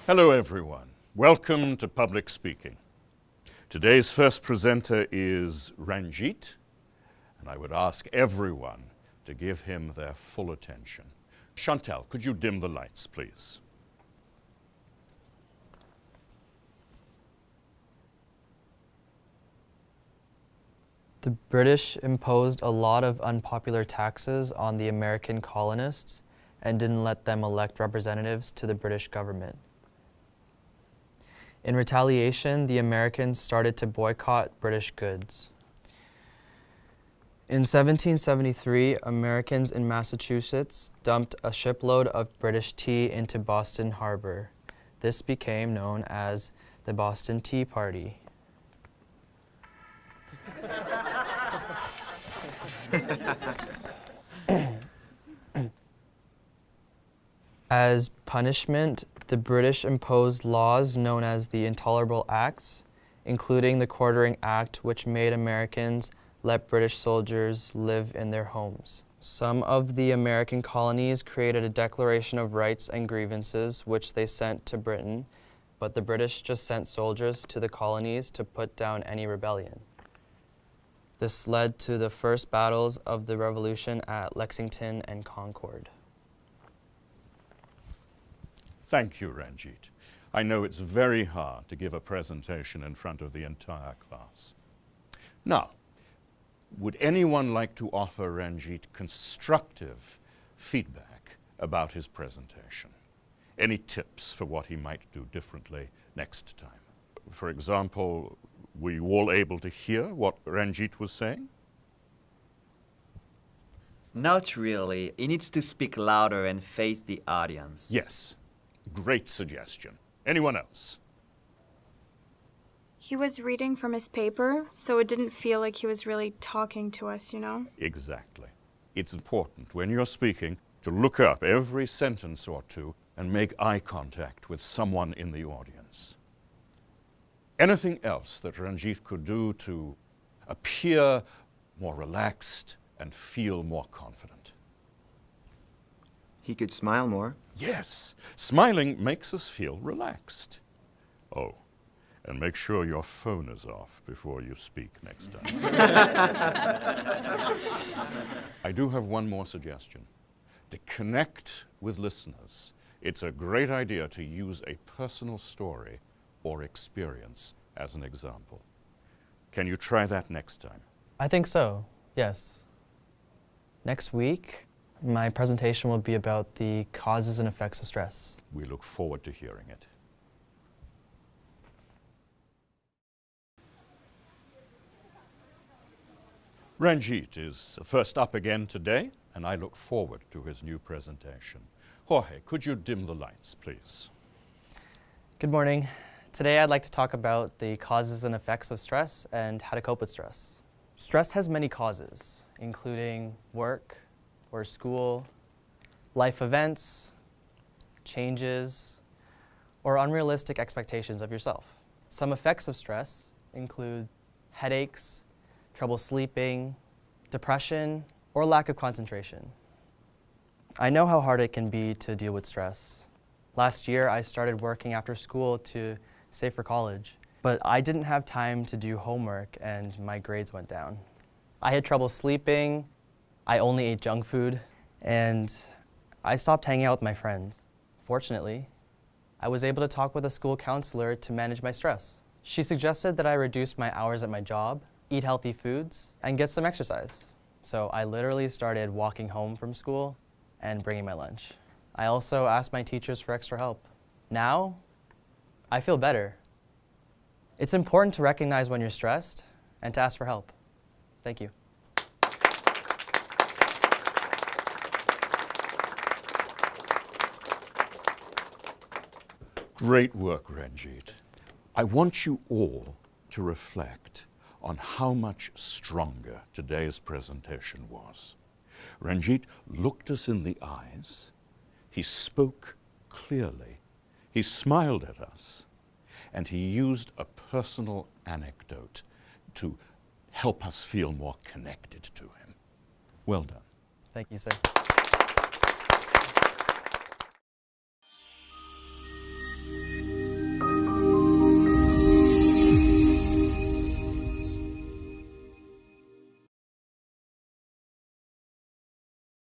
Hello everyone. Welcome to Public Speaking. Today's first presenter is Ranjit, and I would ask everyone to give him their full attention. Chantal, could you dim the lights, please? The British imposed a lot of unpopular taxes on the American colonists and didn't let them elect representatives to the British government. In retaliation, the Americans started to boycott British goods. In 1773, Americans in Massachusetts dumped a shipload of British tea into Boston Harbor. This became known as the Boston Tea Party. As punishment, the British imposed laws known as the Intolerable Acts, including the Quartering Act, which made Americans let British soldiers live in their homes. Some of the American colonies created a Declaration of Rights and Grievances, which they sent to Britain, but the British just sent soldiers to the colonies to put down any rebellion. This led to the first battles of the Revolution at Lexington and Concord. Thank you, Ranjit. I know it's very hard to give a presentation in front of the entire class. Now, would anyone like to offer Ranjit constructive feedback about his presentation? Any tips for what he might do differently next time? For example, were you all able to hear what Ranjit was saying? Not really. He needs to speak louder and face the audience. Yes. Great suggestion. Anyone else? He was reading from his paper, so it didn't feel like he was really talking to us, you know? Exactly. It's important when you're speaking to look up every sentence or two and make eye contact with someone in the audience. Anything else that Ranjit could do to appear more relaxed and feel more confident? He could smile more. Yes, smiling makes us feel relaxed. Oh, and make sure your phone is off before you speak next time. I do have one more suggestion. To connect with listeners, it's a great idea to use a personal story or experience as an example. Can you try that next time? I think so, yes. Next week, my presentation will be about the causes and effects of stress. We look forward to hearing it. Ranjit is first up again today, and I look forward to his new presentation. Jorge, could you dim the lights, please? Good morning. Today I'd like to talk about the causes and effects of stress and how to cope with stress. Stress has many causes, including work or school, life events, changes, or unrealistic expectations of yourself. Some effects of stress include headaches, trouble sleeping, depression, or lack of concentration. I know how hard it can be to deal with stress. Last year, I started working after school to save for college, but I didn't have time to do homework and my grades went down. I had trouble sleeping, I only ate junk food, and I stopped hanging out with my friends. Fortunately, I was able to talk with a school counselor to manage my stress. She suggested that I reduce my hours at my job, eat healthy foods, and get some exercise. So I literally started walking home from school and bringing my lunch. I also asked my teachers for extra help. Now, I feel better. It's important to recognize when you're stressed and to ask for help. Thank you. Great work, Ranjit. I want you all to reflect on how much stronger today's presentation was. Ranjit looked us in the eyes, he spoke clearly, he smiled at us, and he used a personal anecdote to help us feel more connected to him. Well done. Thank you, sir.